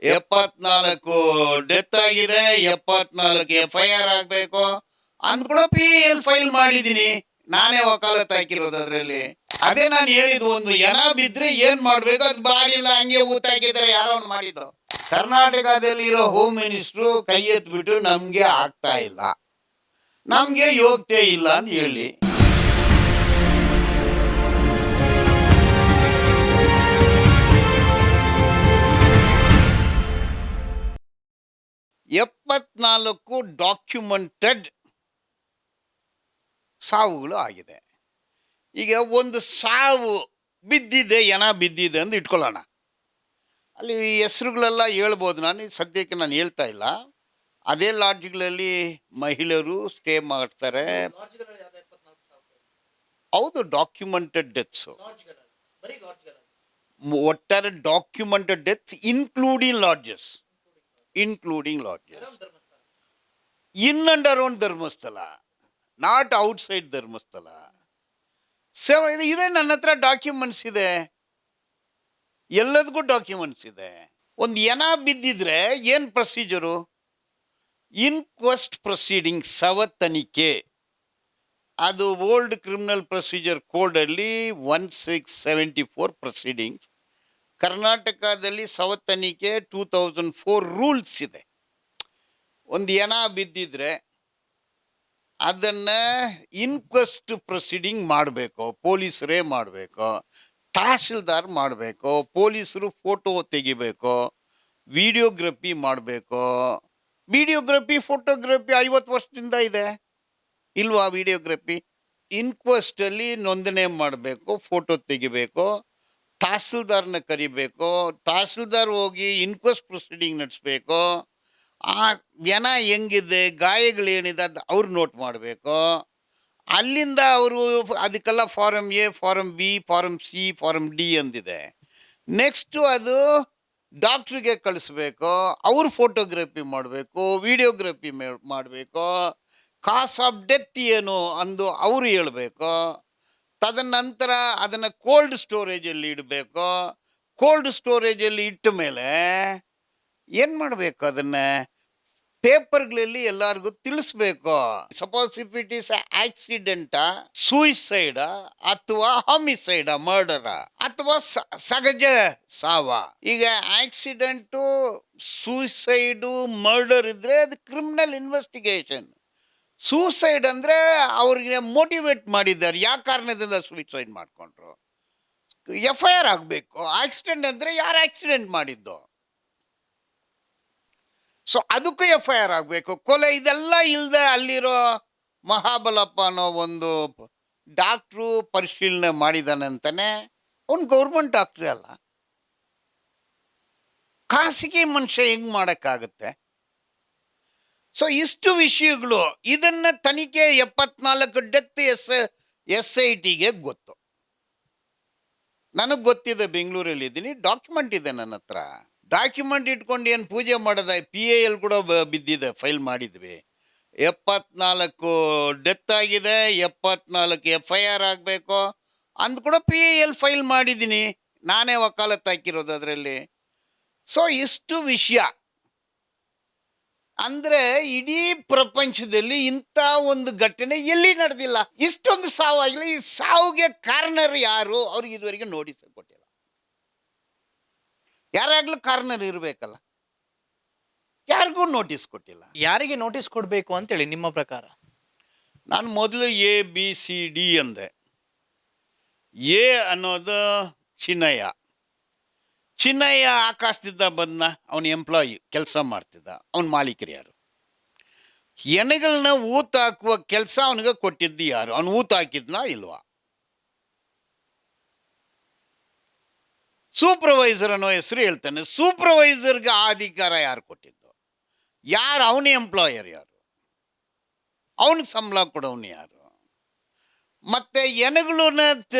74 death ಆಗಿದೆ, 74 FIR ಆಗ್ಬೇಕು ಅಂದ್ ಕೂಡ PL ಫೈಲ್ ಮಾಡಿದೀನಿ. ನಾನೇ ವಕಾಲತ್ ಹಾಕಿರೋದು ಅದ್ರಲ್ಲಿ. ಅದೇ ನಾನು ಹೇಳಿದ್ದು, ಒಂದು ಎನ ಬಿದ್ರೆ ಏನ್ ಮಾಡ್ಬೇಕು, ಅದು ಬಾಡಿಲ್ಲ, ಹಂಗೆ ಊತಾಕಿದ್ದಾರೆ, ಯಾರೋ ಮಾಡಿದ್ದು. ಕರ್ನಾಟಕದಲ್ಲಿರೋ ಹೋಮ್ ಮಿನಿಸ್ಟ್ರು ಕೈ ಎತ್ಬಿಟ್ಟು ನಮ್ಗೆ ಆಗ್ತಾ ಇಲ್ಲ, ನಮ್ಗೆ ಯೋಗ್ಯತೆ ಇಲ್ಲ ಅಂತ ಹೇಳಿ. ಎಪ್ಪತ್ನಾಲ್ಕು ಡಾಕ್ಯುಮೆಂಟೆಡ್ ಸಾವುಗಳು ಆಗಿದೆ. ಈಗ ಒಂದು ಸಾವು ಬಿದ್ದಿದೆ, ಎನ ಬಿದ್ದಿದೆ ಅಂತ ಇಟ್ಕೊಳ್ಳೋಣ. ಅಲ್ಲಿ ಹೆಸರುಗಳೆಲ್ಲ ಹೇಳ್ಬೋದು, ನಾನು ಸದ್ಯಕ್ಕೆ ನಾನು ಹೇಳ್ತಾ ಇಲ್ಲ. ಅದೇ ಲಾಡ್ಜ್ಗಳಲ್ಲಿ ಮಹಿಳೆಯರು ಸ್ಟೇ ಮಾಡ್ತಾರೆ. ಹೌದು, ಡಾಕ್ಯುಮೆಂಟೆಡ್ ಡೆತ್ಸ್, ಒಟ್ಟಾರೆ documented deaths including lodges, in and around Dharmasthala, not outside Dharmasthala. ಇದೆ, ನನ್ನ ಹತ್ರ ಡಾಕ್ಯುಮೆಂಟ್ಸ್ ಇದೆ, ಎಲ್ಲದಕ್ಕೂ ಡಾಕ್ಯುಮೆಂಟ್ಸ್ ಇದೆ. ಒಂದು ಎನ ಬಿದ್ದಿದ್ರೆ ಏನು ಪ್ರೊಸೀಜರು? ಇನ್ಕ್ವೆಸ್ಟ್ ಪ್ರೊಸೀಡಿಂಗ್, ಶವ ತನಿಖೆ. ಅದು ಓಲ್ಡ್ ಕ್ರಿಮಿನಲ್ ಪ್ರೊಸೀಜರ್ ಕೋಡಲ್ಲಿ 1674 ಪ್ರೊಸೀಡಿಂಗ್. ಕರ್ನಾಟಕದಲ್ಲಿ ಶವ ತನಿಖೆ 2004 ರೂಲ್ಸ್ ಇದೆ. ಒಂದು ಎನ ಬಿದ್ದಿದ್ರೆ ಅದನ್ನು ಇನ್ಕ್ವೆಸ್ಟ್ ಪ್ರೊಸೀಡಿಂಗ್ ಮಾಡಬೇಕು, ಪೊಲೀಸರೇ ಮಾಡಬೇಕು, ತಹಶೀಲ್ದಾರ್ ಮಾಡಬೇಕು, ಪೊಲೀಸರು ಫೋಟೋ ತೆಗಿಬೇಕು, ವಿಡಿಯೋಗ್ರಫಿ ಮಾಡಬೇಕು. ವಿಡಿಯೋಗ್ರಫಿ, ಫೋಟೋಗ್ರಫಿ 50 ವರ್ಷದಿಂದ ಇದೆ, ಇಲ್ವಾ? ವಿಡಿಯೋಗ್ರಫಿ ಇನ್ಕ್ವೆಸ್ಟಲ್ಲಿ ನೋಂದಣಿ ಮಾಡಬೇಕು, ಫೋಟೋ ತೆಗಿಬೇಕು, ತಹಸೀಲ್ದಾರ್ನ ಕರಿಬೇಕು, ತಹಸೀಲ್ದಾರ್ ಹೋಗಿ ಇನ್ಕ್ವೆಸ್ಟ್ ಪ್ರೊಸೀಡಿಂಗ್ ನಡೆಸಬೇಕು. ಆ ಎನ ಹೆಂಗಿದೆ, ಗಾಯಗಳೇನಿದೆ ಅದು ಅವ್ರು ನೋಟ್ ಮಾಡಬೇಕು. ಅಲ್ಲಿಂದ ಅವರು ಅದಕ್ಕೆಲ್ಲ form A, form B, form C, form D ಅಂದಿದೆ. ನೆಕ್ಸ್ಟು ಅದು ಡಾಕ್ಟ್ರಿಗೆ ಕಳಿಸ್ಬೇಕು, ಅವ್ರು ಫೋಟೋಗ್ರಫಿ ಮಾಡಬೇಕು, ವಿಡಿಯೋಗ್ರಫಿ ಮಾಡಬೇಕು, ಕಾಸ್ ಆಫ್ ಡೆತ್ ಏನು ಅಂದು ಅವರು ಹೇಳಬೇಕು. ತದನಂತರ ಅದನ್ನು ಕೋಲ್ಡ್ ಸ್ಟೋರೇಜಲ್ಲಿ ಇಡಬೇಕು. ಕೋಲ್ಡ್ ಸ್ಟೋರೇಜಲ್ಲಿ ಇಟ್ಟ ಮೇಲೆ ಏನು ಮಾಡಬೇಕು, ಅದನ್ನು ಪೇಪರ್ಗಳಲ್ಲಿ ಎಲ್ಲರಿಗೂ ತಿಳಿಸ್ಬೇಕು. ಸಪೋಸ್ ಇಫ್ ಇಟ್ ಈಸ್ ಆಕ್ಸಿಡೆಂಟಾ, ಸೂಯಿಸೈಡ, ಅಥವಾ ಹಾಮಿಸೈಡ, ಮರ್ಡರ, ಅಥವಾ ಸಹಜ ಸಾವ. ಈಗ ಆಕ್ಸಿಡೆಂಟು, ಸೂಯಿಸೈಡು, ಮರ್ಡರ್ ಇದ್ರೆ ಅದು ಕ್ರಿಮಿನಲ್ ಇನ್ವೆಸ್ಟಿಗೇಷನ್. ಸೂಸೈಡ್ ಅಂದರೆ ಅವ್ರಿಗೆ ಮೋಟಿವೇಟ್ ಮಾಡಿದ್ದಾರೆ, ಯಾವ ಕಾರಣದಿಂದ ಸೂಸೈಡ್ ಮಾಡಿಕೊಂಡ್ರು, FIR ಆಗಬೇಕು. ಆಕ್ಸಿಡೆಂಟ್ ಅಂದರೆ ಯಾರು ಆಕ್ಸಿಡೆಂಟ್ ಮಾಡಿದ್ದು, ಸೊ ಅದಕ್ಕೂ FIR ಆಗಬೇಕು. ಕೊಲೆ ಇದೆಲ್ಲ ಇಲ್ಲದೆ ಅಲ್ಲಿರೋ ಮಹಾಬಲಪ್ಪ ಅನ್ನೋ ಒಂದು ಡಾಕ್ಟ್ರು ಪರಿಶೀಲನೆ ಮಾಡಿದಾನಂತಾನೆ. ಅವನು ಗೌರ್ಮೆಂಟ್ ಡಾಕ್ಟ್ರೇ ಅಲ್ಲ, ಖಾಸಗಿ ಮನುಷ್ಯ ಹೆಂಗೆ ಮಾಡೋಕ್ಕಾಗುತ್ತೆ? ಸೊ ಇಷ್ಟು ವಿಷಯಗಳು, ಇದನ್ನು ತನಿಖೆ 74 ಡೆತ್ SITಗೆ ಗೊತ್ತು. ನನಗೆ ಗೊತ್ತಿದೆ, ಬೆಂಗಳೂರಲ್ಲಿ ಇದ್ದೀನಿ, ಡಾಕ್ಯುಮೆಂಟ್ ಇದೆ ನನ್ನ ಹತ್ರ. ಡಾಕ್ಯುಮೆಂಟ್ ಇಟ್ಕೊಂಡು ಏನು ಪೂಜೆ ಮಾಡೋದ? PAL ಕೂಡ ಬಿದ್ದಿದೆ, ಫೈಲ್ ಮಾಡಿದ್ವಿ. 74 ಡೆತ್ ಆಗಿದೆ, 74 FIR ಆಗಬೇಕು ಅಂದ್ ಕೂಡ PAL ಫೈಲ್ ಮಾಡಿದ್ದೀನಿ, ನಾನೇ ವಕಾಲತ್ ಹಾಕಿರೋದು ಅದರಲ್ಲಿ. ಸೊ ಇಷ್ಟು ವಿಷಯ ಅಂದರೆ ಇಡೀ ಪ್ರಪಂಚದಲ್ಲಿ ಇಂಥ ಒಂದು ಘಟನೆ ಎಲ್ಲಿ ನಡೆದಿಲ್ಲ. ಇಷ್ಟೊಂದು ಸಾವಾಗಿಲ್ಲ. ಈ ಸಾವಿಗೆ ಕಾರಣರು ಯಾರು? ಅವ್ರಿಗೆ ಇದುವರೆಗೆ ನೋಟಿಸ್ ಕೊಟ್ಟಿಲ್ಲ. ಯಾರಾಗ್ಲೂ ಕಾರಣರು ಇರಬೇಕಲ್ಲ, ಯಾರಿಗೂ ನೋಟಿಸ್ ಕೊಟ್ಟಿಲ್ಲ. ಯಾರಿಗೆ ನೋಟಿಸ್ ಕೊಡಬೇಕು ಅಂತೇಳಿ ನಿಮ್ಮ ಪ್ರಕಾರ? ನಾನು ಮೊದಲು ABCD ಅಂದೆ. ಎ ಅನ್ನೋದು ಚಿನ್ನಯ್ಯ. ಚಿನ್ನಯ್ಯ ಆಕಾಶದಿಂದ ಬಂದ, ಅವನ ಎಂಪ್ಲಾಯಿ, ಕೆಲಸ ಮಾಡ್ತಿದ್ದ. ಅವನ ಮಾಲೀಕರು ಯಾರು? ಎಣೆಗಳನ್ನ ಊತ ಹಾಕುವ ಕೆಲಸ ಅವನಿಗೆ ಕೊಟ್ಟಿದ್ದು ಯಾರು? ಅವನು ಊತ ಹಾಕಿದ್ನಾ ಇಲ್ವಾ? ಸೂಪರ್ವೈಸರ್ ಅನ್ನೋ ಹೆಸರು ಹೇಳ್ತಾನೆ. ಸೂಪರ್ವೈಸರ್ಗೆ ಆ ಅಧಿಕಾರ ಯಾರು ಕೊಟ್ಟಿದ್ದು? ಯಾರು ಅವನ ಎಂಪ್ಲಾಯರ್? ಯಾರು ಅವನಿಗೆ ಸಂಬಳ ಕೊಡೋನು ಯಾರು? ಮತ್ತೆ ಎಣೆಗಳನ್ನ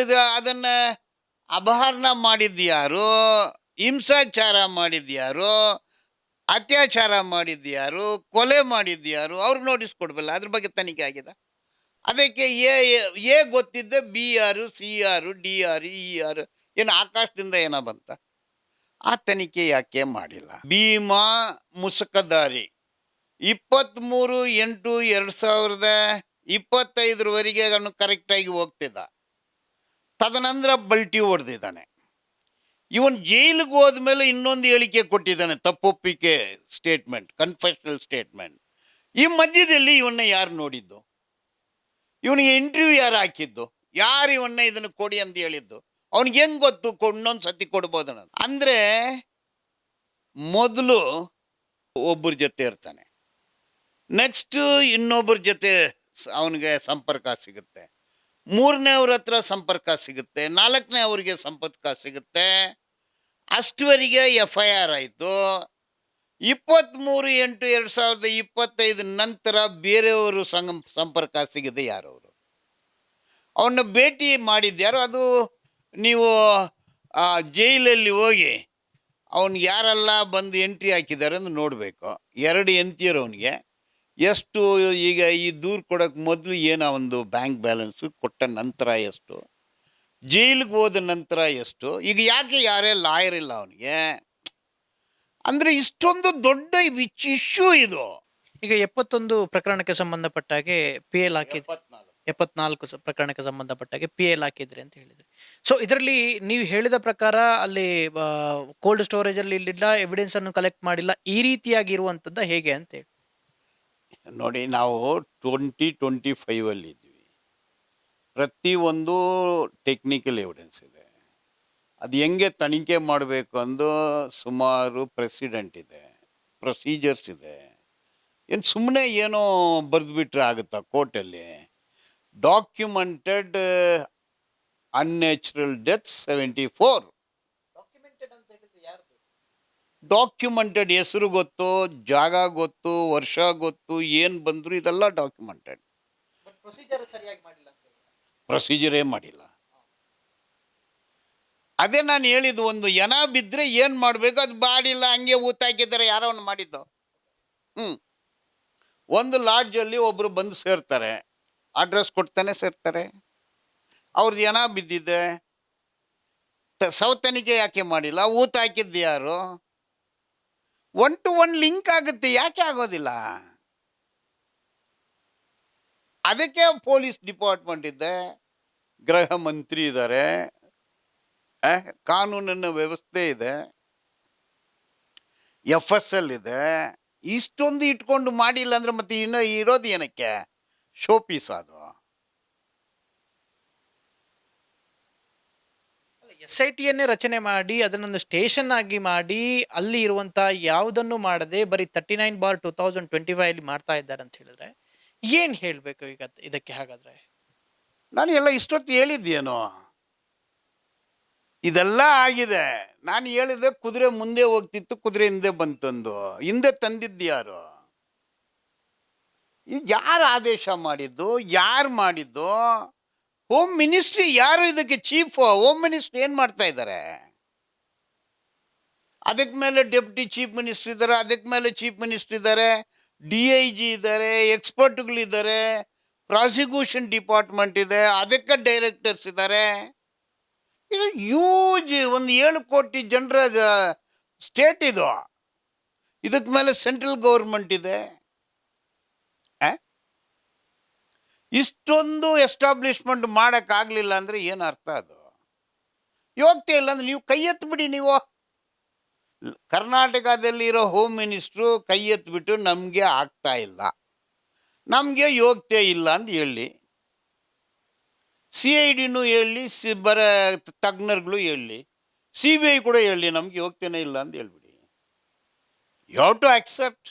ಅದನ್ನು ಅಪಹರಣ ಮಾಡಿದ್ದು ಯಾರು? ಹಿಂಸಾಚಾರ ಮಾಡಿದ್ದು ಯಾರು? ಅತ್ಯಾಚಾರ ಮಾಡಿದ್ದು ಯಾರು? ಕೊಲೆ ಮಾಡಿದ್ದು ಯಾರು? ಅವ್ರಿಗೆ ನೋಟಿಸ್ ಕೊಡಬಲ್ಲ. ಅದ್ರ ಬಗ್ಗೆ ತನಿಖೆ ಆಗಿದೆ. ಅದಕ್ಕೆ ಎ ಗೊತ್ತಿದ್ದೆ, B ಯಾರು, C ಯಾರು, D ಯಾರು, E ಯಾರು? ಏನು ಆಕಾಶದಿಂದ ಏನೋ ಬಂತ? ಆ ತನಿಖೆ ಯಾಕೆ ಮಾಡಿಲ್ಲ? ಭೀಮಾ ಮುಸುಕದಾರಿ 23/8/2025 ಅವನು ಕರೆಕ್ಟಾಗಿ ಹೋಗ್ತಿದ್ದ. ತದನಂತರ ಬಲ್ಟಿ ಹೊಡೆದಿದ್ದಾನೆ. ಇವನ್ ಜೈಲಿಗೆ ಹೋದ್ಮೇಲೆ ಇನ್ನೊಂದು ಹೇಳಿಕೆ ಕೊಟ್ಟಿದ್ದಾನೆ, ತಪ್ಪೊಪ್ಪಿಗೆ ಸ್ಟೇಟ್ಮೆಂಟ್, ಕನ್ಫೆಷನಲ್ ಸ್ಟೇಟ್ಮೆಂಟ್. ಈ ಮಧ್ಯದಲ್ಲಿ ಇವನ್ನ ಯಾರು ನೋಡಿದ್ದು? ಇವನಿಗೆ ಇಂಟರ್ವ್ಯೂ ಯಾರು ಹಾಕಿದ್ದು? ಯಾರು ಇವನ್ನ ಇದನ್ನು ಕೊಡಿ ಅಂತ ಹೇಳಿದ್ದು? ಅವನಿಗೆ ಹೆಂಗ್ ಗೊತ್ತು ಇನ್ನೊಂದು ಸತಿ ಕೊಡ್ಬೋದು ಅನ್ನೋದು? ಅಂದ್ರೆ ಮೊದಲು ಒಬ್ಬರ ಜೊತೆ ಇರ್ತಾನೆ, ನೆಕ್ಸ್ಟ್ ಇನ್ನೊಬ್ಬರ ಜೊತೆ ಅವನಿಗೆ ಸಂಪರ್ಕ ಸಿಗುತ್ತೆ, ಮೂರನೇವ್ರ ಹತ್ರ ಸಂಪರ್ಕ ಸಿಗುತ್ತೆ, ನಾಲ್ಕನೇ ಅವ್ರಿಗೆ ಸಂಪರ್ಕ ಸಿಗುತ್ತೆ. ಅಷ್ಟುವರೆಗೆ FIR ಆಯಿತು. 23/8/2025 ನಂತರ ಬೇರೆಯವರು ಸಂಪರ್ಕ ಸಿಗದೆ ಯಾರವರು? ಅವನ್ನ ಭೇಟಿ ಮಾಡಿದ್ಯಾರು? ಅದು ನೀವು ಜೈಲಲ್ಲಿ ಹೋಗಿ ಅವನು ಯಾರೆಲ್ಲ ಬಂದು ಎಂಟ್ರಿ ಹಾಕಿದ್ದಾರೆ ಅಂತ ನೋಡಬೇಕು. 2 ಎಂತಿಯರು ಅವನಿಗೆ. ಎಷ್ಟು ಈಗ ಈ ದೂರು ಕೊಡೋಕ್ಕೆ ಮೊದಲು ಏನೋ ಒಂದು ಬ್ಯಾಂಕ್ ಬ್ಯಾಲೆನ್ಸು, ಕೊಟ್ಟ ನಂತರ ಎಷ್ಟು, ಜೈಲಿಗೆ ಹೋದ ನಂತರ ಎಷ್ಟು, ಈಗ ಯಾಕೆ ಯಾರೇ ಲಾಯರ್ ಇಲ್ಲ ಅವನಿಗೆ? ಅಂದರೆ ಇಷ್ಟೊಂದು ದೊಡ್ಡ ಇಶ್ಯೂ ಇದು. ಈಗ 71 ಪ್ರಕರಣಕ್ಕೆ ಸಂಬಂಧಪಟ್ಟ ಹಾಗೆ PL ಹಾಕಿದ್ರಿ, 74 ಪ್ರಕರಣಕ್ಕೆ ಸಂಬಂಧಪಟ್ಟಾಗೆ PL ಹಾಕಿದ್ರಿ ಅಂತ ಹೇಳಿದ್ರಿ. ಸೊ ಇದರಲ್ಲಿ ನೀವು ಹೇಳಿದ ಪ್ರಕಾರ ಅಲ್ಲಿ ಕೋಲ್ಡ್ ಸ್ಟೋರೇಜ್ ಅಲ್ಲಿ ಇಲ್ಲಿಲ್ಲ, ಎವಿಡೆನ್ಸ್ ಅನ್ನು ಕಲೆಕ್ಟ್ ಮಾಡಿಲ್ಲ, ಈ ರೀತಿಯಾಗಿ ಇರುವಂತದ್ದು ಹೇಗೆ ಅಂತ ಹೇಳಿ ನೋಡಿ. ನಾವು 2025 ಇದ್ವಿ. ಪ್ರತಿಯೊಂದು ಟೆಕ್ನಿಕಲ್ ಎವಿಡೆನ್ಸ್ ಇದೆ. ಅದು ಹೆಂಗೆ ತನಿಖೆ ಮಾಡಬೇಕು ಅಂದು ಸುಮಾರು ಪ್ರೆಸಿಡೆಂಟ್ ಇದೆ, ಪ್ರೊಸೀಜರ್ಸ್ ಇದೆ. ಏನು ಸುಮ್ಮನೆ ಏನೋ ಬರೆದ್ಬಿಟ್ರೆ ಆಗುತ್ತಾ ಕೋರ್ಟಲ್ಲಿ? Documented unnatural death 74. ಡಾಕ್ಯುಮೆಂಟೆಡ್, ಹೆಸರು ಗೊತ್ತು, ಜಾಗ ಗೊತ್ತು, ವರ್ಷ ಗೊತ್ತು, ಏನು ಬಂದ್ರು ಇದೆಲ್ಲ ಡಾಕ್ಯುಮೆಂಟೆಡ್. ಪ್ರೊಸೀಜರೇ ಮಾಡಿಲ್ಲ. ಅದೇ ನಾನು ಹೇಳಿದ್ದು, ಒಂದು ಎನ ಬಿದ್ದರೆ ಏನು ಮಾಡಬೇಕು ಅದು ಬಾಡಿಲ್ಲ, ಹಂಗೆ ಊತಾಕಿದ್ದಾರೆ, ಯಾರೋ ಒಂದು ಮಾಡಿದ್ದು. ಒಂದು ಲಾಡ್ಜಲ್ಲಿ ಒಬ್ಬರು ಬಂದು ಸೇರ್ತಾರೆ, ಅಡ್ರೆಸ್ ಕೊಡ್ತಾನೆ ಸೇರ್ತಾರೆ. ಅವ್ರದ್ದು ಎನ ಬಿದ್ದಿದೆ, ತನಿಖೆ ಯಾಕೆ ಮಾಡಿಲ್ಲ? ಊತ ಹಾಕಿದ್ದು ಯಾರು? 1 to 1 ಲಿಂಕ್ ಆಗುತ್ತೆ, ಯಾಕೆ ಆಗೋದಿಲ್ಲ? ಅದಕ್ಕೆ ಪೊಲೀಸ್ ಡಿಪಾರ್ಟ್ಮೆಂಟ್ ಇದೆ, ಗೃಹ ಮಂತ್ರಿ ಇದ್ದಾರೆ, ಕಾನೂನಿನ ವ್ಯವಸ್ಥೆ ಇದೆ, FSL ಇದೆ. ಇಷ್ಟೊಂದು ಇಟ್ಕೊಂಡು ಮಾಡಿಲ್ಲ ಅಂದ್ರೆ ಮತ್ತೆ ಇನ್ನೂ ಇರೋದು ಏನಕ್ಕೆ? ಶೋ ಪೀಸ್ ಅದು. SITಯನ್ನೇ ರಚನೆ ಮಾಡಿ ಅದನ್ನೊಂದು ಸ್ಟೇಷನ್ ಆಗಿ ಮಾಡಿ ಅಲ್ಲಿ ಇರುವಂತ ಯಾವುದನ್ನು ಮಾಡದೆ ಬರೀ 39/2025 ಅಲ್ಲಿ ಮಾಡ್ತಾ ಇದ್ದಾರೆ ಅಂತ ಹೇಳಿದ್ರೆ ಏನ್ ಹೇಳ್ಬೇಕು ಈಗ ಇದಕ್ಕೆ? ಹಾಗಾದ್ರೆ ನಾನು ಎಲ್ಲ ಇಷ್ಟೊತ್ತು ಹೇಳಿದ್ದೇನೋ, ಇದೆಲ್ಲ ಆಗಿದೆ. ನಾನು ಹೇಳಿದೆ ಕುದುರೆ ಮುಂದೆ ಹೋಗ್ತಿತ್ತು, ಕುದುರೆ ಹಿಂದೆ ಬಂತಂದು. ಹಿಂದೆ ತಂದಿದ್ದು ಯಾರು? ಈಗ ಯಾರು ಆದೇಶ ಮಾಡಿದ್ದು? ಯಾರು ಮಾಡಿದ್ದು? ಹೋಮ್ ಮಿನಿಸ್ಟ್ರಿ ಯಾರು ಇದಕ್ಕೆ ಚೀಫ್? ಹೋಮ್ ಮಿನಿಸ್ಟ್ರಿ ಏನು ಮಾಡ್ತಾ ಇದ್ದಾರೆ? ಅದಕ್ಕೆ ಮೇಲೆ ಡೆಪ್ಯೂಟಿ ಚೀಫ್ ಮಿನಿಸ್ಟರ್ ಇದ್ದಾರೆ, ಅದಕ್ಕೆ ಮೇಲೆ ಚೀಫ್ ಮಿನಿಸ್ಟರ್ ಇದ್ದಾರೆ, DIG ಇದ್ದಾರೆ, ಎಕ್ಸ್ಪರ್ಟ್ಗಳಿದ್ದಾರೆ, ಪ್ರಾಸಿಕ್ಯೂಷನ್ ಡಿಪಾರ್ಟ್ಮೆಂಟ್ ಇದೆ, ಅದಕ್ಕೆ ಡೈರೆಕ್ಟರ್ಸ್ ಇದ್ದಾರೆ. ಇದು ಯೂಜ್ ಒಂದು 7 ಕೋಟಿ ಜನರ ಸ್ಟೇಟ್ ಇದು. ಇದಕ್ಕೆ ಮೇಲೆ ಸೆಂಟ್ರಲ್ ಗೌರ್ಮೆಂಟ್ ಇದೆ. ಇಷ್ಟೊಂದು ಎಸ್ಟಾಬ್ಲಿಷ್ಮೆಂಟ್ ಮಾಡೋಕ್ಕಾಗಲಿಲ್ಲ ಅಂದರೆ ಏನು ಅರ್ಥ? ಅದು ಯೋಗ್ಯತೆ ಇಲ್ಲ ಅಂದರೆ ನೀವು ಕೈ ಎತ್ತಿಬಿಡಿ. ನೀವು ಕರ್ನಾಟಕದಲ್ಲಿರೋ ಹೋಮ್ ಮಿನಿಸ್ಟ್ರು ಕೈ ಎತ್ತಿಬಿಟ್ಟು ನಮಗೆ ಆಗ್ತಾ ಇಲ್ಲ, ನಮಗೆ ಯೋಗ್ಯತೆ ಇಲ್ಲ ಅಂತ ಹೇಳಿ, CIDನೂ ಹೇಳಿ, ತಜ್ಞರುಗಳು ಹೇಳಿ, CBI ಕೂಡ ಹೇಳಿ ನಮ್ಗೆ ಯೋಗ್ಯತೆನೇ ಇಲ್ಲ ಅಂತ ಹೇಳ್ಬಿಡಿ. You have to accept.